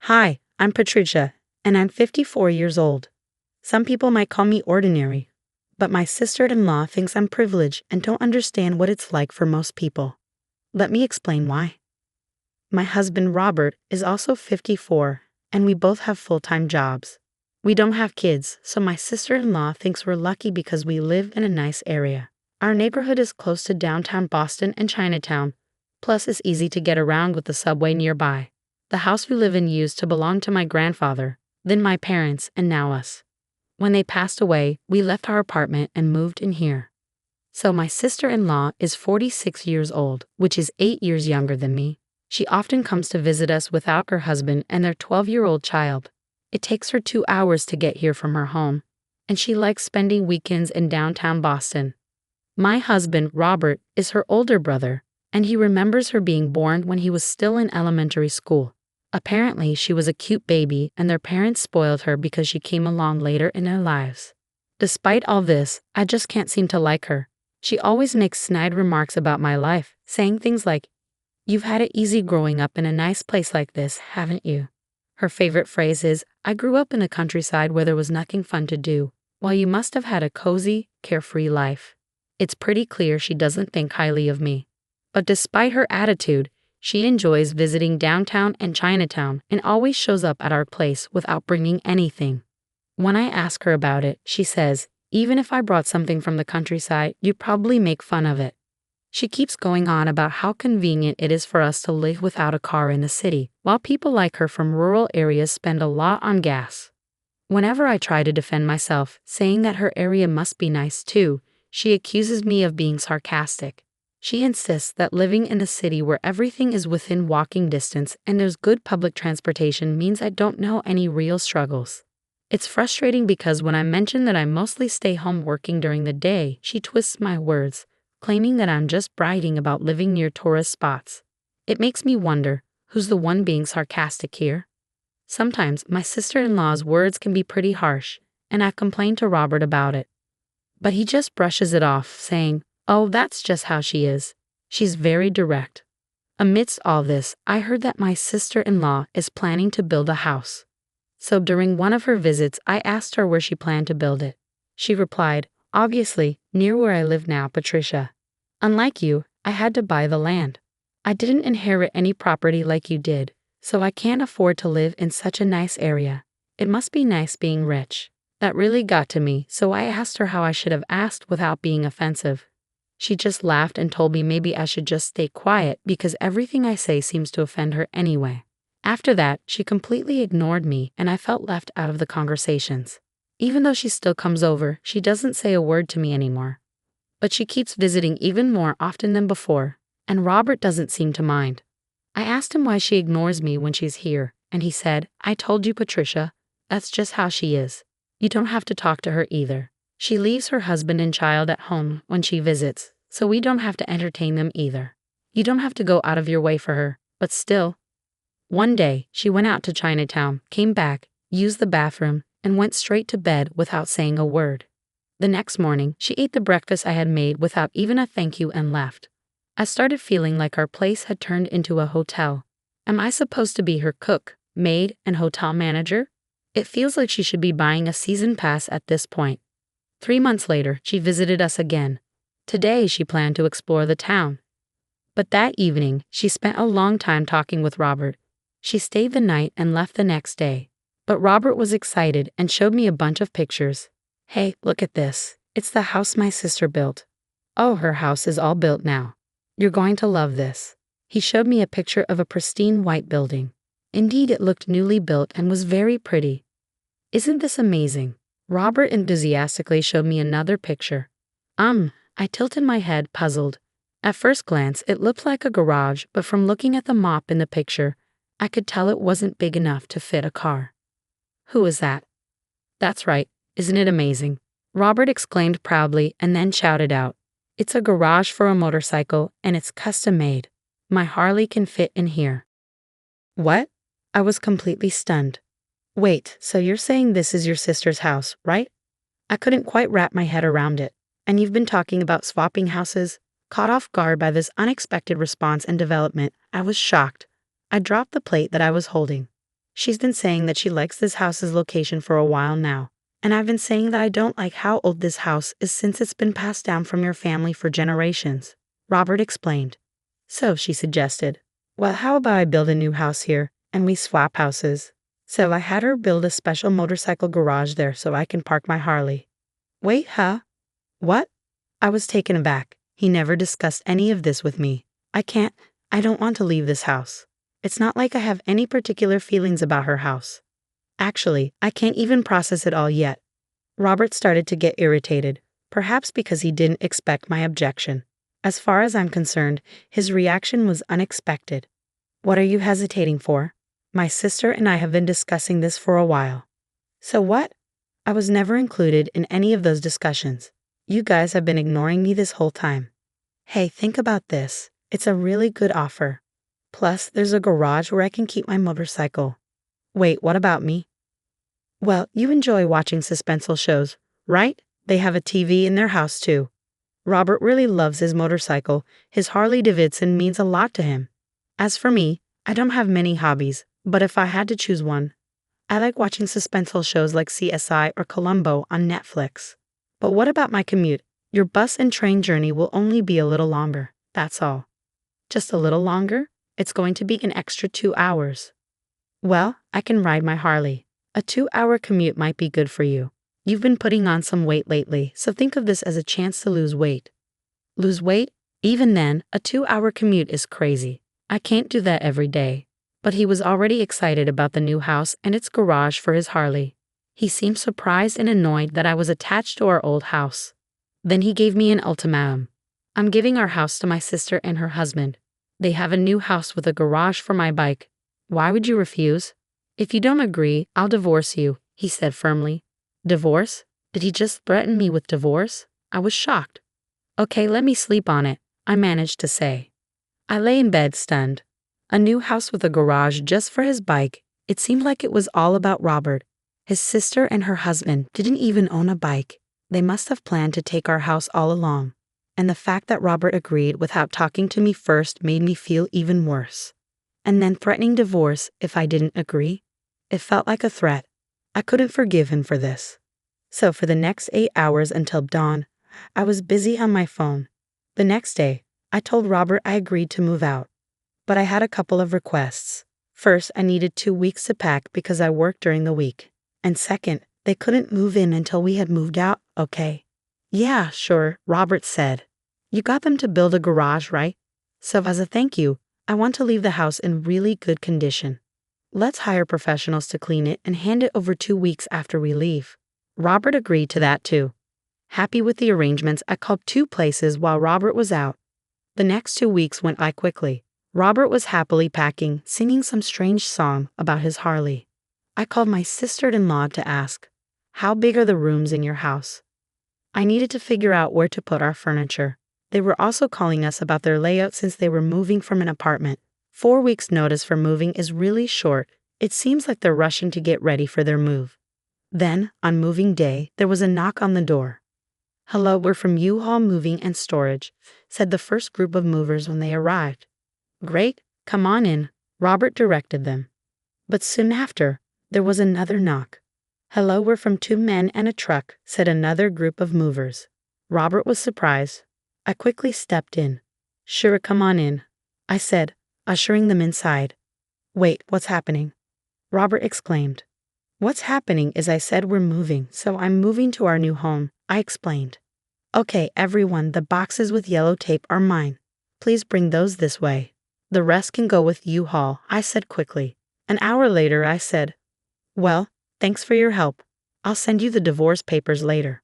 Hi, I'm Patricia, and I'm 54 years old. Some people might call me ordinary, but my sister-in-law thinks I'm privileged and don't understand what it's like for most people. Let me explain why. My husband Robert is also 54, and we both have full-time jobs. We don't have kids, so my sister-in-law thinks we're lucky because we live in a nice area. Our neighborhood is close to downtown Boston and Chinatown, plus it's easy to get around with the subway nearby. The house we live in used to belong to my grandfather, then my parents, and now us. When they passed away, we left our apartment and moved in here. So my sister-in-law is 46 years old, which is 8 years younger than me. She often comes to visit us without her husband and their 12-year-old child. It takes her 2 hours to get here from her home, and she likes spending weekends in downtown Boston. My husband, Robert, is her older brother, and he remembers her being born when he was still in elementary school. Apparently, she was a cute baby and their parents spoiled her because she came along later in their lives. Despite all this, I just can't seem to like her. She always makes snide remarks about my life, saying things like, "You've had it easy growing up in a nice place like this, haven't you?" Her favorite phrase is, "I grew up in a countryside where there was nothing fun to do, while you must have had a cozy, carefree life." It's pretty clear she doesn't think highly of me. But despite her attitude, she enjoys visiting downtown and Chinatown and always shows up at our place without bringing anything. When I ask her about it, she says, "Even if I brought something from the countryside, you'd probably make fun of it." She keeps going on about how convenient it is for us to live without a car in the city, while people like her from rural areas spend a lot on gas. Whenever I try to defend myself, saying that her area must be nice too, she accuses me of being sarcastic. She insists that living in a city where everything is within walking distance and there's good public transportation means I don't know any real struggles. It's frustrating because when I mention that I mostly stay home working during the day, she twists my words, claiming that I'm just bragging about living near tourist spots. It makes me wonder, who's the one being sarcastic here? Sometimes my sister-in-law's words can be pretty harsh, and I've complained to Robert about it. But he just brushes it off, saying, "Oh, that's just how she is. She's very direct." Amidst all this, I heard that my sister-in-law is planning to build a house. So during one of her visits, I asked her where she planned to build it. She replied, "Obviously, near where I live now, Patricia. Unlike you, I had to buy the land. I didn't inherit any property like you did, so I can't afford to live in such a nice area. It must be nice being rich." That really got to me, so I asked her how I should have asked without being offensive. She just laughed and told me maybe I should just stay quiet because everything I say seems to offend her anyway. After that, she completely ignored me and I felt left out of the conversations. Even though she still comes over, she doesn't say a word to me anymore. But she keeps visiting even more often than before, and Robert doesn't seem to mind. I asked him why she ignores me when she's here, and he said, "I told you, Patricia, that's just how she is. You don't have to talk to her either. She leaves her husband and child at home when she visits, so we don't have to entertain them either. You don't have to go out of your way for her, but still." One day, she went out to Chinatown, came back, used the bathroom, and went straight to bed without saying a word. The next morning, she ate the breakfast I had made without even a thank you and left. I started feeling like our place had turned into a hotel. Am I supposed to be her cook, maid, and hotel manager? It feels like she should be buying a season pass at this point. 3 months later, she visited us again. Today, she planned to explore the town. But that evening, she spent a long time talking with Robert. She stayed the night and left the next day. But Robert was excited and showed me a bunch of pictures. "Hey, look at this. It's the house my sister built. Oh, her house is all built now. You're going to love this." He showed me a picture of a pristine white building. Indeed, it looked newly built and was very pretty. "Isn't this amazing?" Robert enthusiastically showed me another picture. I tilted my head, puzzled. At first glance, it looked like a garage, but from looking at the mop in the picture, I could tell it wasn't big enough to fit a car. "Who is that?" "That's right. Isn't it amazing?" Robert exclaimed proudly and then shouted out, "It's a garage for a motorcycle and it's custom made. My Harley can fit in here." What? I was completely stunned. Wait, so you're saying this is your sister's house, right? I couldn't quite wrap my head around it. And you've been talking about swapping houses? Caught off guard by this unexpected response and development, I was shocked. I dropped the plate that I was holding. She's been saying that she likes this house's location for a while now, and I've been saying that I don't like how old this house is since it's been passed down from your family for generations," Robert explained. "So," she suggested, "well, how about I build a new house here, and we swap houses?" So I had her build a special motorcycle garage there so I can park my Harley. Wait, huh? What? I was taken aback. He never discussed any of this with me. I don't want to leave this house. It's not like I have any particular feelings about her house. Actually, I can't even process it all yet. Robert started to get irritated, perhaps because he didn't expect my objection. As far as I'm concerned, his reaction was unexpected. "What are you hesitating for? My sister and I have been discussing this for a while." "So what?" "I was never included in any of those discussions. You guys have been ignoring me this whole time." "Hey, think about this. It's a really good offer. Plus, there's a garage where I can keep my motorcycle." "Wait, what about me?" "Well, you enjoy watching suspenseful shows, right? They have a TV in their house too. Robert really loves his motorcycle. His Harley-Davidson means a lot to him. As for me, I don't have many hobbies, but if I had to choose one, I like watching suspenseful shows like CSI or Columbo on Netflix. But what about my commute? Your bus and train journey will only be a little longer, that's all." "Just a little longer? It's going to be an extra 2 hours." "Well, I can ride my Harley. A 2-hour commute might be good for you. You've been putting on some weight lately, so think of this as a chance to lose weight." "Lose weight? Even then, a 2-hour commute is crazy. I can't do that every day." But he was already excited about the new house and its garage for his Harley. He seemed surprised and annoyed that I was attached to our old house. Then he gave me an ultimatum. "I'm giving our house to my sister and her husband. They have a new house with a garage for my bike. Why would you refuse? If you don't agree, I'll divorce you," he said firmly. "Divorce? Did he just threaten me with divorce?" I was shocked. "Okay, let me sleep on it," I managed to say. I lay in bed stunned. A new house with a garage just for his bike. It seemed like it was all about Robert. His sister and her husband didn't even own a bike. They must have planned to take our house all along. And the fact that Robert agreed without talking to me first made me feel even worse. And then threatening divorce if I didn't agree? It felt like a threat. I couldn't forgive him for this. So for the next 8 hours until dawn, I was busy on my phone. The next day, I told Robert I agreed to move out. But I had a couple of requests. First, I needed 2 weeks to pack because I worked during the week. And second, they couldn't move in until we had moved out, okay? "Yeah, sure," Robert said. "You got them to build a garage, right? So as a thank you, I want to leave the house in really good condition. Let's hire professionals to clean it and hand it over 2 weeks after we leave." Robert agreed to that too. Happy with the arrangements, I called 2 places while Robert was out. The next 2 weeks went by quickly. Robert was happily packing, singing some strange song about his Harley. I called my sister-in-law to ask, "How big are the rooms in your house?" I needed to figure out where to put our furniture. They were also calling us about their layout since they were moving from an apartment. 4 weeks' notice for moving is really short. It seems like they're rushing to get ready for their move. Then, on moving day, there was a knock on the door. "Hello, we're from U-Haul Moving and Storage," said the first group of movers when they arrived. "Great, come on in," Robert directed them. But soon after, there was another knock. "Hello, we're from 2 Men and a Truck," said another group of movers. Robert was surprised. I quickly stepped in. "Sure, come on in," I said, ushering them inside. "Wait, what's happening?" Robert exclaimed. "What's happening is I said we're moving, so I'm moving to our new home," I explained. "Okay, everyone, the boxes with yellow tape are mine. Please bring those this way. The rest can go with U-Haul," I said quickly. An hour later, I said, "Well, thanks for your help. I'll send you the divorce papers later."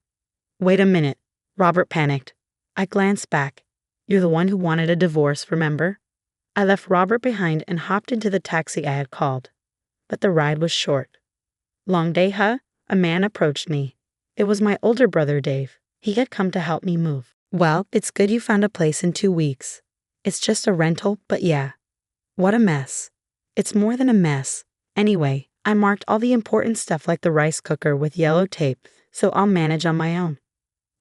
"Wait a minute," Robert panicked. I glanced back. "You're the one who wanted a divorce, remember?" I left Robert behind and hopped into the taxi I had called. But the ride was short. "Long day, huh?" A man approached me. It was my older brother, Dave. He had come to help me move. "Well, it's good you found a place in 2 weeks. It's just a rental, but yeah. What a mess." "It's more than a mess. Anyway, I marked all the important stuff like the rice cooker with yellow tape, so I'll manage on my own."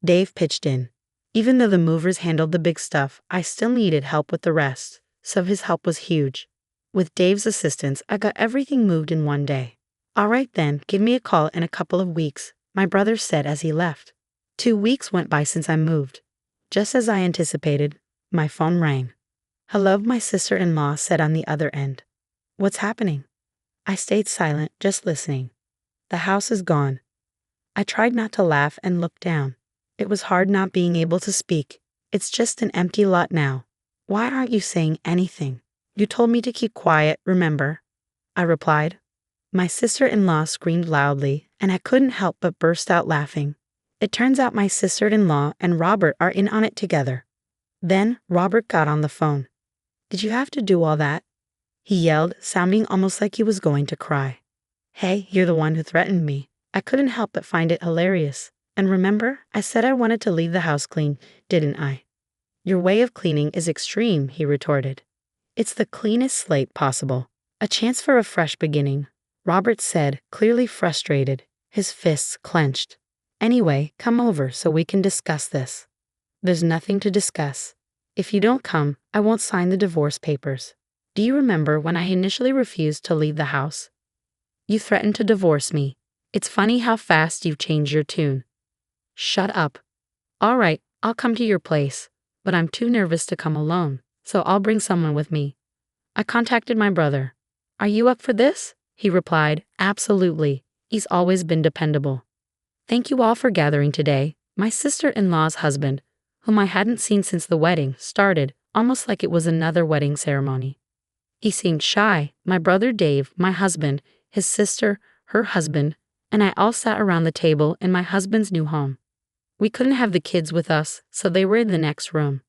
Dave pitched in. Even though the movers handled the big stuff, I still needed help with the rest, so his help was huge. With Dave's assistance, I got everything moved in one day. All right then, give me a call in a couple of weeks, my brother said as he left. 2 weeks went by since I moved. Just as I anticipated, my phone rang. Hello, my sister-in-law said on the other end. What's happening? I stayed silent, just listening. The house is gone. I tried not to laugh and looked down. It was hard not being able to speak. It's just an empty lot now. Why aren't you saying anything? You told me to keep quiet, remember? I replied. My sister-in-law screamed loudly, and I couldn't help but burst out laughing. It turns out my sister-in-law and Robert are in on it together. Then Robert got on the phone. Did you have to do all that? He yelled, sounding almost like he was going to cry. Hey, you're the one who threatened me. I couldn't help but find it hilarious. And remember, I said I wanted to leave the house clean, didn't I? Your way of cleaning is extreme, he retorted. It's the cleanest slate possible. A chance for a fresh beginning, Robert said, clearly frustrated, his fists clenched. Anyway, come over so we can discuss this. There's nothing to discuss. If you don't come, I won't sign the divorce papers. Do you remember when I initially refused to leave the house? You threatened to divorce me. It's funny how fast you've changed your tune. Shut up. All right, I'll come to your place, but I'm too nervous to come alone, so I'll bring someone with me. I contacted my brother. Are you up for this? He replied, absolutely. He's always been dependable. Thank you all for gathering today. My sister-in-law's husband, whom I hadn't seen since the wedding, started, almost like it was another wedding ceremony. He seemed shy. My brother Dave, my husband, his sister, her husband, and I all sat around the table in my husband's new home. We couldn't have the kids with us, so they were in the next room.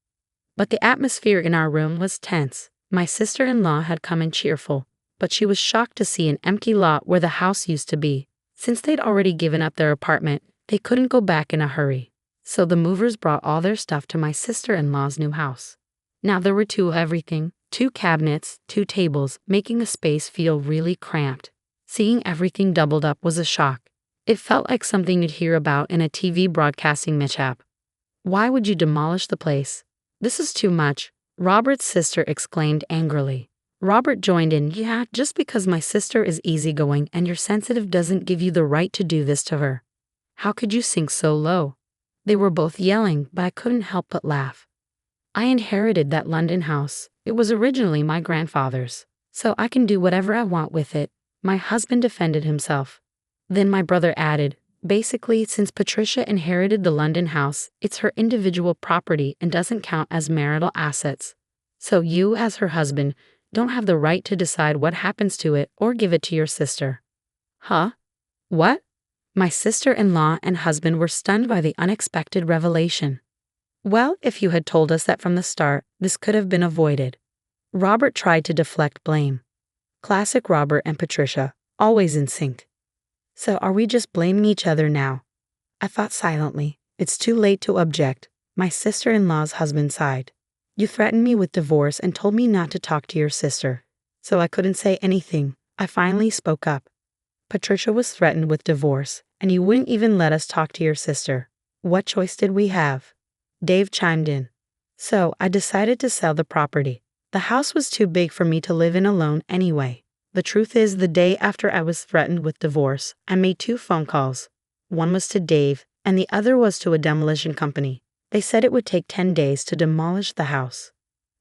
But the atmosphere in our room was tense. My sister-in-law had come in cheerful, but she was shocked to see an empty lot where the house used to be. Since they'd already given up their apartment, they couldn't go back in a hurry. So the movers brought all their stuff to my sister-in-law's new house. Now there were two of everything, 2 cabinets, 2 tables, making the space feel really cramped. Seeing everything doubled up was a shock. It felt like something you'd hear about in a TV broadcasting mishap. Why would you demolish the place? This is too much, Robert's sister exclaimed angrily. Robert joined in, yeah, just because my sister is easygoing and you're sensitive doesn't give you the right to do this to her. How could you sink so low? They were both yelling, but I couldn't help but laugh. I inherited that London house. It was originally my grandfather's, so I can do whatever I want with it, my husband defended himself. Then my brother added, basically, since Patricia inherited the London house, it's her individual property and doesn't count as marital assets. So you, as her husband, don't have the right to decide what happens to it or give it to your sister. Huh? What? My sister-in-law and husband were stunned by the unexpected revelation. Well, if you had told us that from the start, this could have been avoided. Robert tried to deflect blame. Classic Robert and Patricia, always in sync. So are we just blaming each other now? I thought silently. It's too late to object. My sister-in-law's husband sighed. You threatened me with divorce and told me not to talk to your sister. So I couldn't say anything. I finally spoke up. Patricia was threatened with divorce, and you wouldn't even let us talk to your sister. What choice did we have? Dave chimed in. So I decided to sell the property. The house was too big for me to live in alone anyway. The truth is, the day after I was threatened with divorce, I made 2 phone calls. One was to Dave, and the other was to a demolition company. They said it would take 10 days to demolish the house.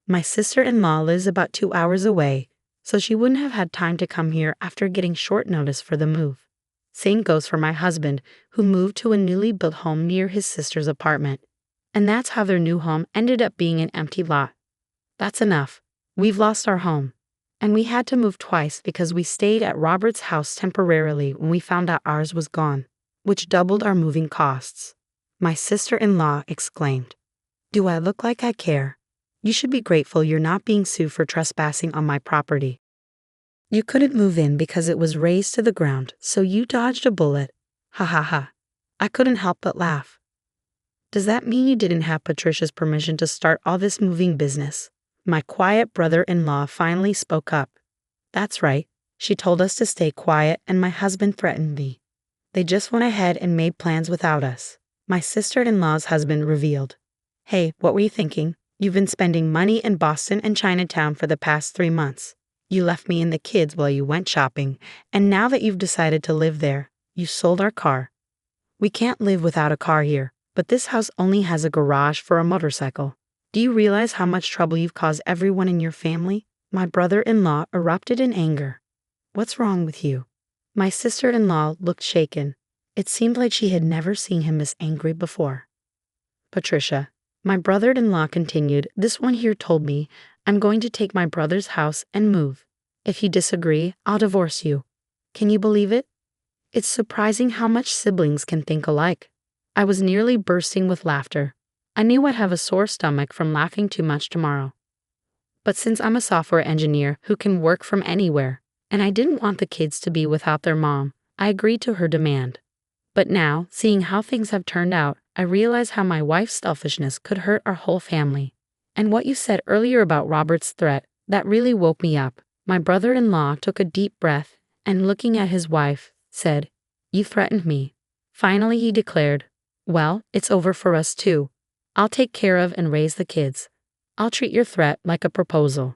My sister-in-law lives about 2 hours away, so she wouldn't have had time to come here after getting short notice for the move. Same goes for my husband, who moved to a newly built home near his sister's apartment. And that's how their new home ended up being an empty lot. That's enough. We've lost our home. And we had to move twice because we stayed at Robert's house temporarily when we found out ours was gone, which doubled our moving costs. My sister-in-law exclaimed, Do I look like I care? You should be grateful you're not being sued for trespassing on my property. You couldn't move in because it was razed to the ground, so you dodged a bullet. Ha ha ha. I couldn't help but laugh. Does that mean you didn't have Patricia's permission to start all this moving business? My quiet brother-in-law finally spoke up. That's right. She told us to stay quiet and my husband threatened me. They just went ahead and made plans without us. My sister-in-law's husband revealed. Hey, what were you thinking? You've been spending money in Boston and Chinatown for the past 3 months. You left me and the kids while you went shopping, and now that you've decided to live there, you sold our car. We can't live without a car here, but this house only has a garage for a motorcycle. Do you realize how much trouble you've caused everyone in your family? My brother-in-law erupted in anger. What's wrong with you? My sister-in-law looked shaken. It seemed like she had never seen him this angry before. Patricia, my brother-in-law continued, this one here told me I'm going to take my brother's house and move. If you disagree, I'll divorce you. Can you believe it? It's surprising how much siblings can think alike. I was nearly bursting with laughter. I knew I'd have a sore stomach from laughing too much tomorrow. But since I'm a software engineer who can work from anywhere, and I didn't want the kids to be without their mom, I agreed to her demand. But now, seeing how things have turned out, I realize how my wife's selfishness could hurt our whole family. And what you said earlier about Robert's threat, that really woke me up. My brother-in-law took a deep breath and, looking at his wife, said, "You threatened me." Finally, he declared, "Well, it's over for us too. I'll take care of and raise the kids. I'll treat your threat like a proposal."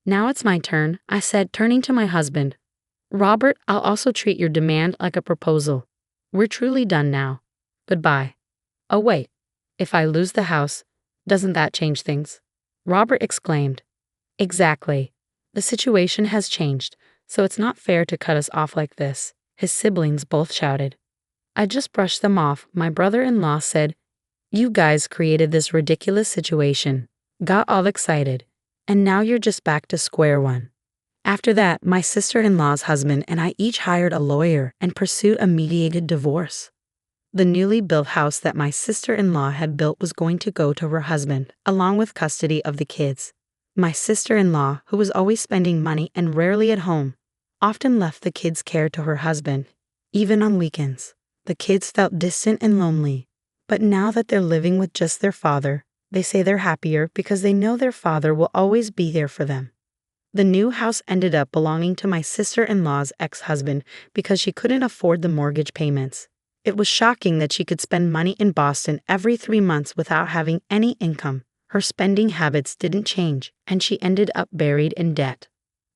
"Now it's my turn," I said, turning to my husband. "Robert, I'll also treat your demand like a proposal. We're truly done now. Goodbye." "Oh wait, if I lose the house, doesn't that change things?" Robert exclaimed. "Exactly. The situation has changed, so it's not fair to cut us off like this," his siblings both shouted. I just brushed them off. My brother-in-law said, "You guys created this ridiculous situation, got all excited, and now you're just back to square one." After that, my sister-in-law's husband and I each hired a lawyer and pursued a mediated divorce. The newly built house that my sister-in-law had built was going to go to her husband, along with custody of the kids. My sister-in-law, who was always spending money and rarely at home, often left the kids' care to her husband, even on weekends. The kids felt distant and lonely, but now that they're living with just their father, they say they're happier because they know their father will always be there for them. The new house ended up belonging to my sister-in-law's ex-husband because she couldn't afford the mortgage payments. It was shocking that she could spend money in Boston every 3 months without having any income. Her spending habits didn't change, and she ended up buried in debt.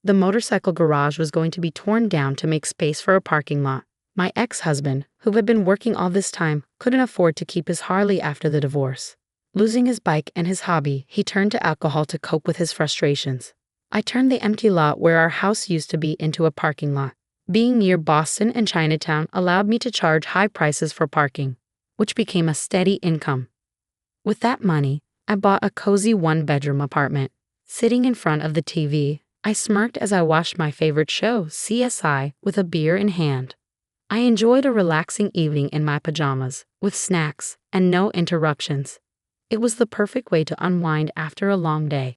The motorcycle garage was going to be torn down to make space for a parking lot. My ex-husband, who had been working all this time, couldn't afford to keep his Harley after the divorce. Losing his bike and his hobby, he turned to alcohol to cope with his frustrations. I turned the empty lot where our house used to be into a parking lot. Being near Boston and Chinatown allowed me to charge high prices for parking, which became a steady income. With that money, I bought a cozy one-bedroom apartment. Sitting in front of the TV, I smirked as I watched my favorite show, CSI, with a beer in hand. I enjoyed a relaxing evening in my pajamas, with snacks and no interruptions. It was the perfect way to unwind after a long day.